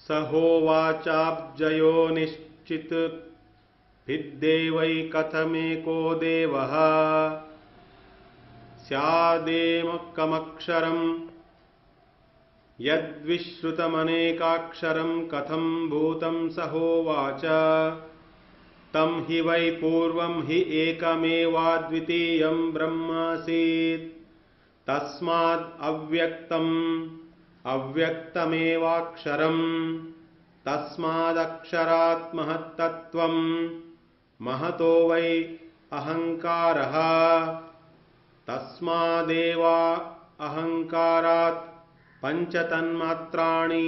स होवाचाब्जयो निश्चित भिद्देवै कथमेको देवः स्यादेकमक्षरम् यद्विश्रुतमनेकाक्षरं कथं भूतं स होवाच तं हि वै पूर्वं हि एकमेवाद्वितीयं ब्रह्मासीत् तस्माद् अव्यक्तम् अव्यक्तमेवाक्षरम् तस्मादक्षरात् महत्तत्त्वं महतो वै अहंकारः तस्मादेवा अहंकारात् पंचतन्मात्राणि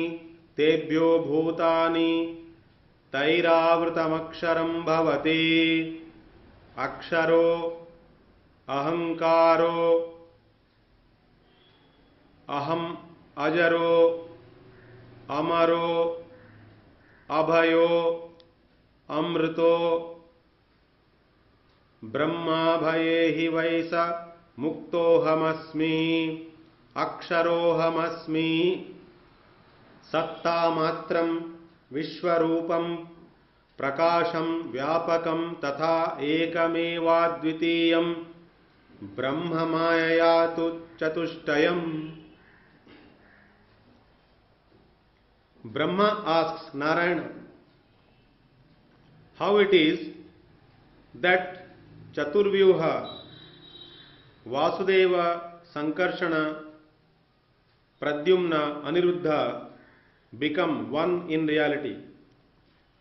तेभ्यो भूतानि तैरावृतमक्षरं भवति अक्षरो अहंकारो अहम अजरो अमरो अभयो अमृतो ब्रह्माभये हि वै स मुक्तोऽहमस्मि अक्षरोऽहमस्मि सत्तामात्रं विश्वरूपं प्रकाशं व्यापकं तथा एकमेवाद्वितीयं ब्रह्ममायया तु चतुष्टयम्. Brahma asks Narayana how it is that Chaturvyuha, Vasudeva, Sankarshana, Pradyumna, Aniruddha become one in reality.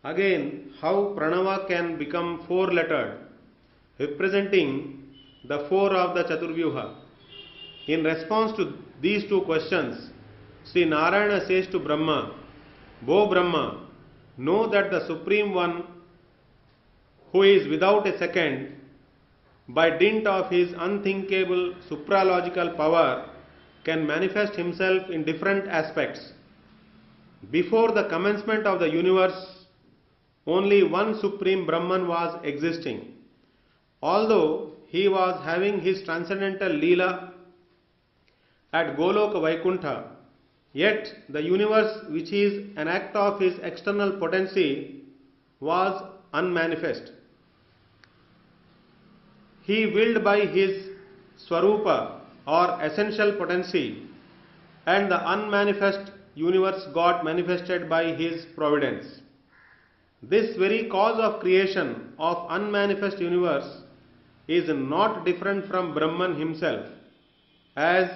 Again, how Pranava can become four-lettered, representing the four of the Chaturvyuha. In response to these two questions, Sri Narayana says to Brahma, "O Brahma, know that the Supreme One, who is without a second, by dint of his unthinkable supralogical power, can manifest himself in different aspects. Before the commencement of the universe, only one Supreme Brahman was existing. Although he was having his transcendental Leela at Goloka Vaikuntha, yet the universe, which is an act of his external potency, was unmanifest. He willed by his Swarupa or essential potency, and the unmanifest universe got manifested by his providence. This very cause of creation of unmanifest universe is not different from Brahman himself, as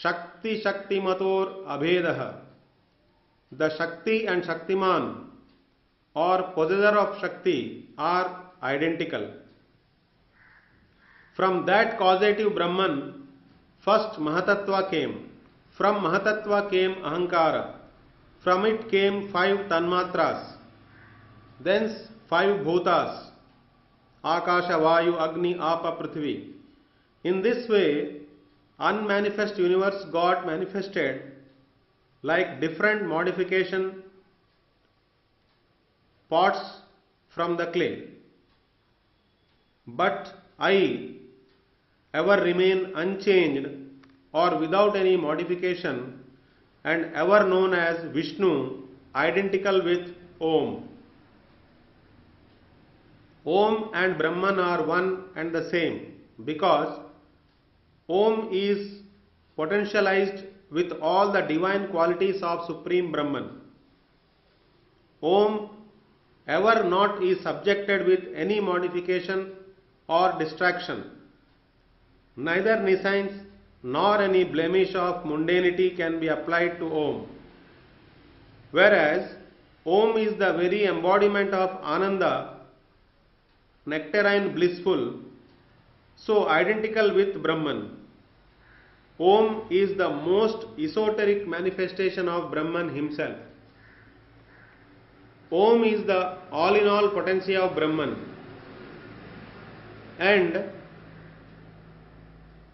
Shakti Shaktimator Abhedaha. The Shakti and Shaktiman, or possessor of Shakti, are identical. From that causative Brahman, first Mahatattva came. From Mahatattva came Ahankara. From it came five Tanmatras. Thence five Bhutas, Akasha, Vayu, Agni, Apa, Prithvi. In this way, unmanifest universe got manifested like different modification pots from the clay. But I ever remain unchanged or without any modification and ever known as Vishnu, identical with Om. Om and Brahman are one and the same because Om is potentialized with all the divine qualities of Supreme Brahman. Om ever not is subjected with any modification or distraction. Neither nescience nor any blemish of mundanity can be applied to Om. Whereas Om is the very embodiment of Ananda, nectarine blissful, so identical with Brahman. Om is the most esoteric manifestation of Brahman himself. Om is the all-in-all potency of Brahman. And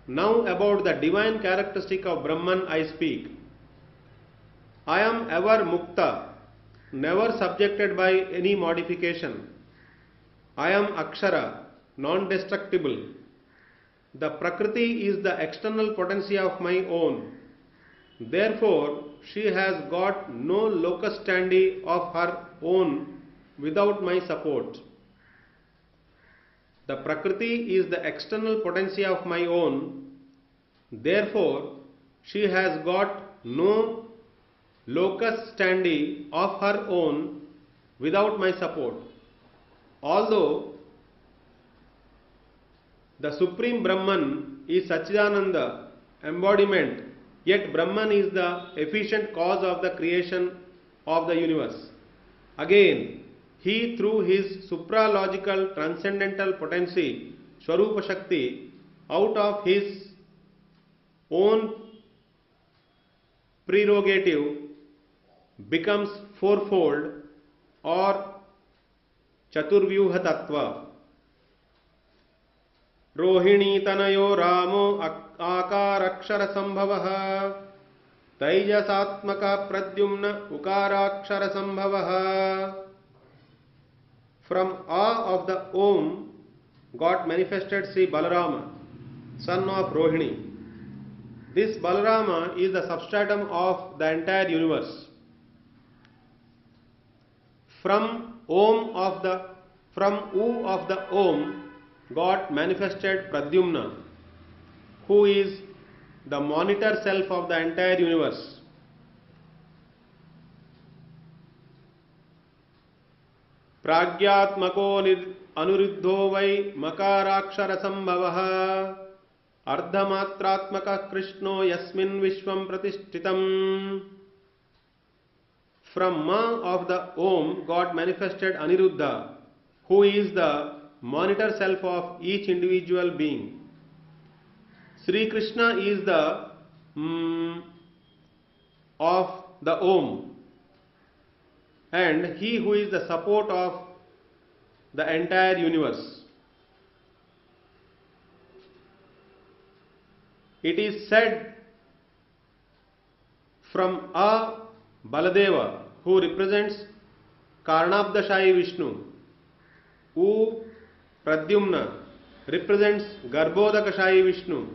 now about the divine characteristic of Brahman I speak. I am ever mukta, never subjected by any modification. I am Akshara, non-destructible. The Prakriti is the external potency of my own. Therefore, she has got no locus standi of her own without my support. The Prakriti is the external potency of my own. Therefore, she has got no locus standi of her own without my support. Although the Supreme Brahman is Satchidananda embodiment, yet Brahman is the efficient cause of the creation of the universe. Again, he through his supralogical transcendental potency, Swarupa Shakti, out of his own prerogative becomes fourfold or Chaturvyuha Tattva. Rohini तनयो रामो आकाराक्षर संभवः तैजसात्मक Pradyumna उकाराक्षर संभवः. From A of the Om got manifested Sri Balarama, son of Rohini. This Balarama is the substratum of the entire universe. From U of the Om got manifested Pradyumna, who is the monitor self of the entire universe. Pragyatmako anuruddho vai makarakshara sambhavah ardhamatratmaka krishno yasmin vishvam pratishtitam. From Ma of the Om got manifested Aniruddha, who is the monitor self of each individual being. Sri Krishna is the of the Om, and he who is the support of the entire universe. It is said from A Baladeva, who represents Karnabdashayi Vishnu, U Pradyumna represents Garbhodakashayi Vishnu,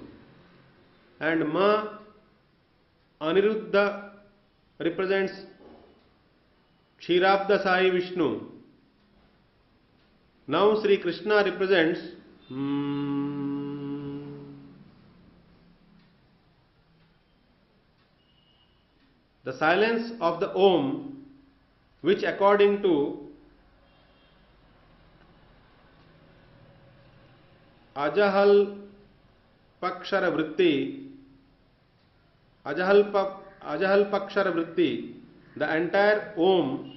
and Ma Aniruddha represents Kshirabdashayi Vishnu. Now Sri Krishna represents the silence of the Om, which according to Ajahal Pakshara Vritti, the entire Om.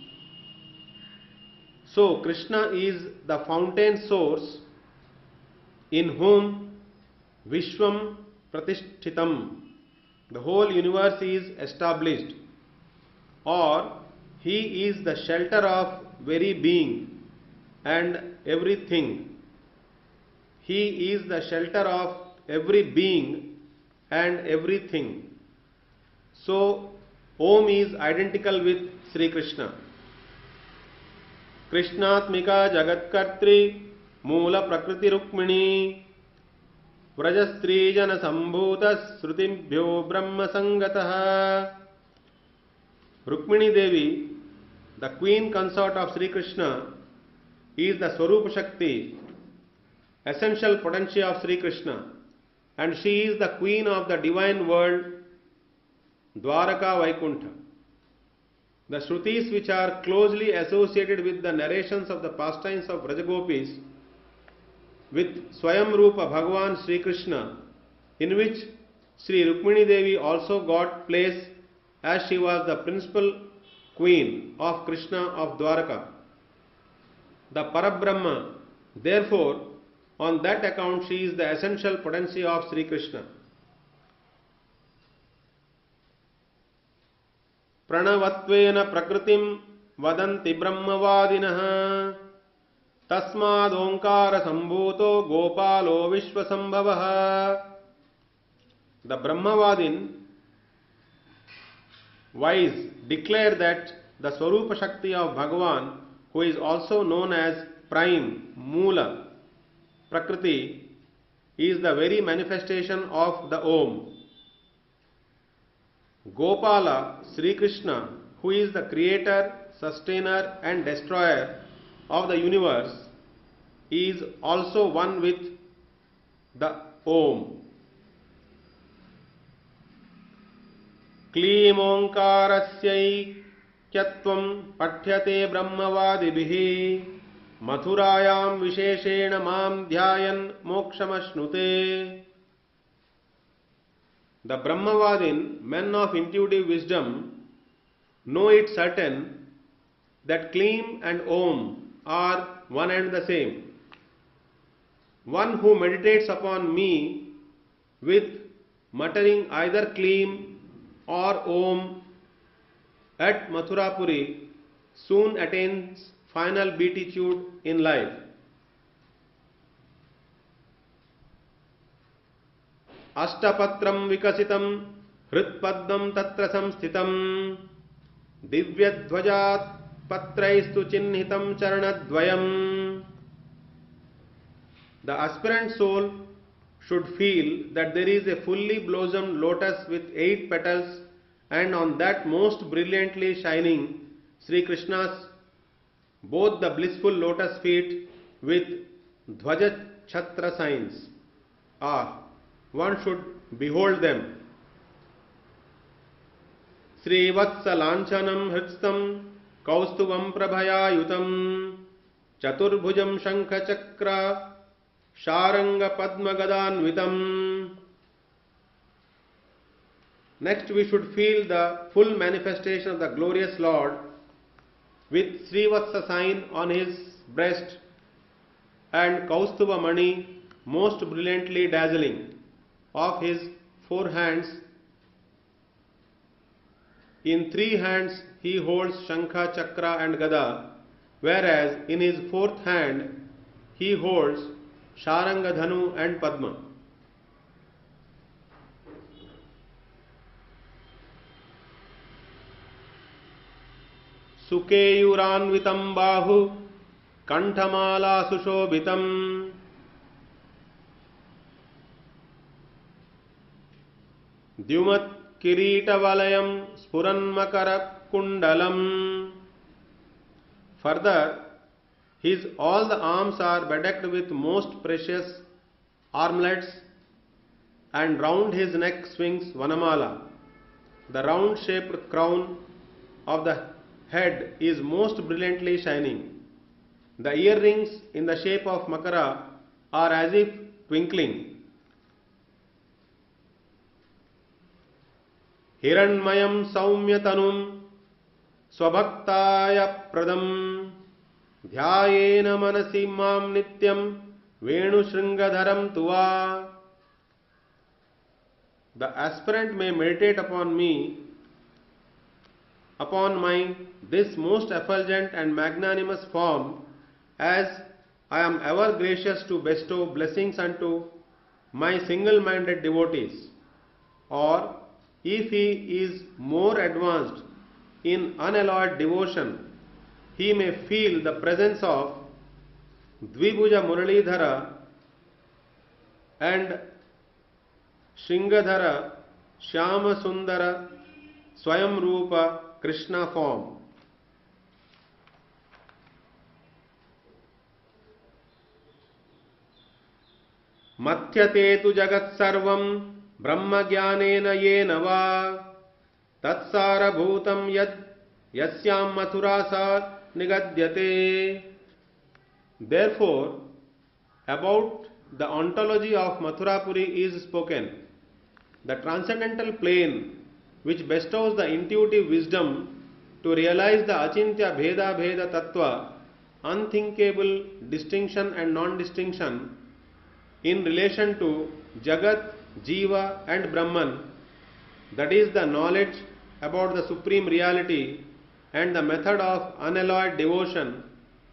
So Krishna is the fountain source in whom Vishwam Pratishtitam, the whole universe is established, or he is the shelter of very being and everything. He is the shelter of every being and everything. So Om is identical with Sri Krishna. Krishnatmika Jagatkartri Moola Prakriti Rukmini Vrajastri Jana Sambhuta Srutimbhyo Brahma Sangataha. Rukmini Devi, the queen consort of Sri Krishna, is the Swarupa Shakti, essential potency of Sri Krishna, and she is the queen of the divine world Dwaraka Vaikuntha. The Shrutis, which are closely associated with the narrations of the pastimes of Vrajagopis, with Swayam Rupa Bhagavan Sri Krishna, in which Sri Rukmini Devi also got place as she was the principal queen of Krishna of Dwaraka, the Parabrahma. Therefore, on that account, she is the essential potency of Sri Krishna. Pranavattvena prakritim vadanti brahmavadinah tasmad onkara sambhuto gopalo vishvasambhavah. The Brahmavadin wise declare that the Swarupa Shakti of Bhagavan, who is also known as Prime, Moola, Prakriti, is the very manifestation of the Om. Gopala, Sri Krishna, who is the creator, sustainer and destroyer of the universe, is also one with the Om. क्लीं ओंकारस्यैक्यत्वं पठ्यते ब्रह्मवादिभिः मथुरायां विशेषेण मां ध्यायन् मोक्षमश्नुते. The Brahmavadin, men of intuitive wisdom, know it certain that Klim and Om are one and the same. One who meditates upon me with muttering either Klim or Om at Mathurapuri soon attains final beatitude in life. Ashtapatram vikasitam hritpaddam tatra samsthitam divyadvajat patraistu chinhitam charanadvayam. The aspirant soul should feel that there is a fully blossomed lotus with 8 petals, and on that most brilliantly shining Sri Krishna's both the blissful lotus feet with Dhvaja Chhatra signs. One should behold them. Sri Vatsa Lanchanam Hritstam Kaustuvam Prabhayayutam Chaturbhujam Shankha Chakra Sharanga Padma Gadanvitam. Next we should feel the full manifestation of the glorious Lord with Srivatsa sign on his breast and Kaustuva Mani most brilliantly dazzling of his 4 hands. In 3 hands he holds Shankha, Chakra and Gada, whereas in his 4th hand he holds Sharanga, Dhanu and Padma. Sukeyuranvitam Bahu Kanthamala Sushobhitam Dyumat Kirita Valayam Spuranmakara Kundalam. Further, all the arms are bedecked with most precious armlets, and round his neck swings Vanamala. The round-shaped crown of the head is most brilliantly shining. The earrings in the shape of Makara are as if twinkling. Hiranmayam Saumyatanum Swabhaktaya Pradam Dhyayena Manasi Mam Nityam Venu Shringadharam Tuva. The aspirant may meditate upon me, upon my this most effulgent and magnanimous form, as I am ever gracious to bestow blessings unto my single-minded devotees. Or if he is more advanced in unalloyed devotion, he may feel the presence of Dvibhuja Muralidhara and Shringadhara Shyama Sundara Swayam Rupa Krishna form. Mathyate tu jagat sarvam brahma jnanena yena va tatsara bhutam yad yasyam mathurasa nigadyate. Therefore, about the ontology of Mathurapuri is spoken. The transcendental plane which bestows the intuitive wisdom to realize the achintya bheda bheda tattva, unthinkable distinction and non-distinction in relation to Jagat, Jiva and Brahman, that is the knowledge about the Supreme Reality and the method of unalloyed devotion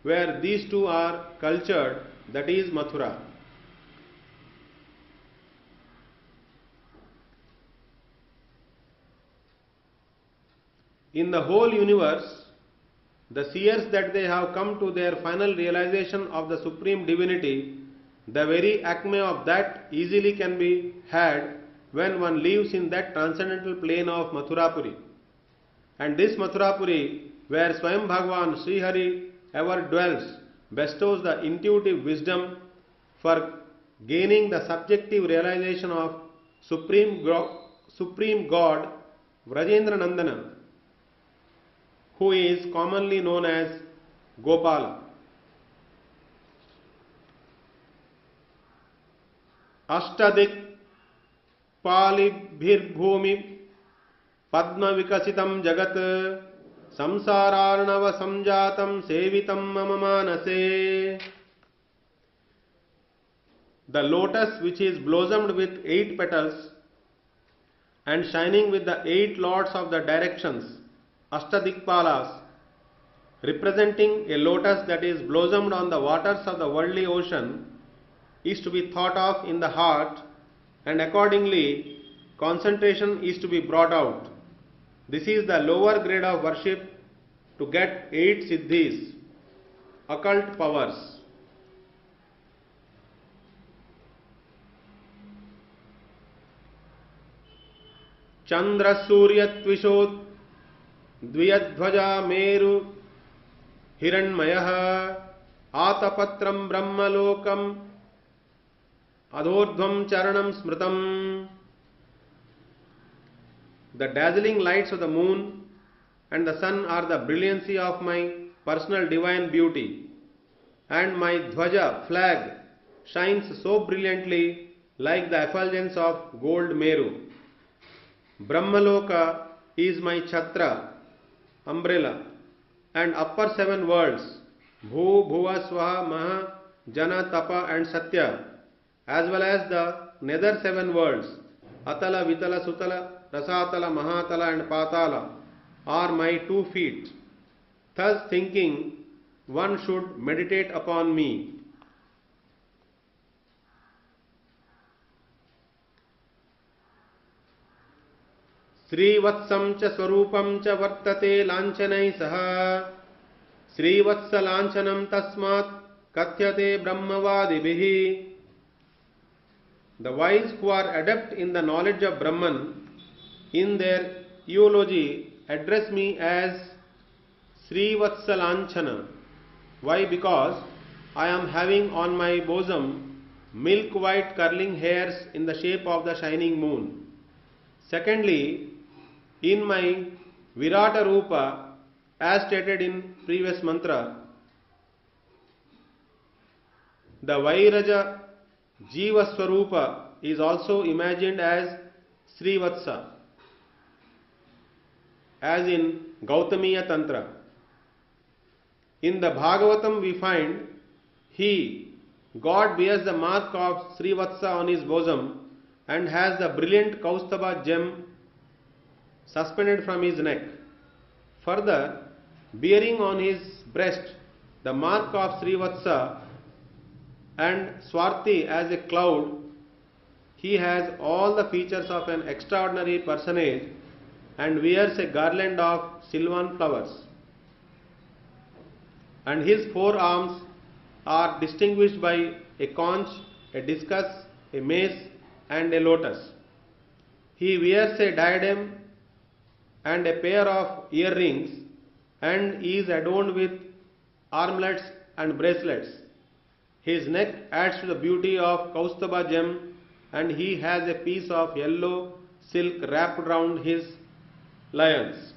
where these two are cultured, that is Mathura. In the whole universe, the seers that they have come to their final realization of the Supreme Divinity, the very acme of that easily can be had when one lives in that transcendental plane of Mathurapuri. And this Mathurapuri, where Swayam Bhagavan Sri Hari ever dwells, bestows the intuitive wisdom for gaining the subjective realization of Supreme God Vrajendra Nandana, who is commonly known as Gopala. Ashtadik Palibhirbhumi Padma Vikasitam Jagat Samsararnava Samjatam Sevitam Mama Manase. The lotus, which is blossomed with 8 petals and shining with the 8 lords of the directions, Ashtadikpalas, representing a lotus that is blossomed on the waters of the worldly ocean, is to be thought of in the heart, and accordingly concentration is to be brought out. This is the lower grade of worship to get 8 siddhis, occult powers. Chandra Surya Tvishod Dviyadhvaja Meru Hiranmayaha Atapatram Brahmalokam Adhodhvam Charanam Smritam. The dazzling lights of the moon and the sun are the brilliancy of my personal divine beauty, and my dhvaja flag shines so brilliantly like the effulgence of gold Meru. Brahmaloka is my chhatra, umbrella, and upper 7 worlds, Bhu, Bhuva, Swaha, Maha, Jana, Tapa and Satya, as well as the nether 7 worlds, Atala, Vitala, Sutala, Rasatala, Mahatala and Patala, are my 2 feet. Thus thinking, one should meditate upon me. Srivatsam cha swarupam cha vartate lanchanai saha Srivatsa lanchanam tasmat kathyate brahmavadibihi. The wise who are adept in the knowledge of Brahman, in their eulogy address me as Srivatsa Lanchana. Why? Because I am having on my bosom milk white curling hairs in the shape of the shining moon. Secondly, in my Virata Rupa, as stated in previous mantra, the Vairaja Jiva Swarupa is also imagined as Srivatsa, as in Gautamiya Tantra. In the Bhagavatam we find God bears the mark of Srivatsa on his bosom and has the brilliant Kaustubha gem suspended from his neck. Further, bearing on his breast the mark of Srivatsa and Swarti as a cloud, he has all the features of an extraordinary personage and wears a garland of sylvan flowers. And his 4 arms are distinguished by a conch, a discus, a mace and a lotus. He wears a diadem and a pair of earrings and is adorned with armlets and bracelets. His neck adds to the beauty of Kaustubha gem, and he has a piece of yellow silk wrapped round his loins.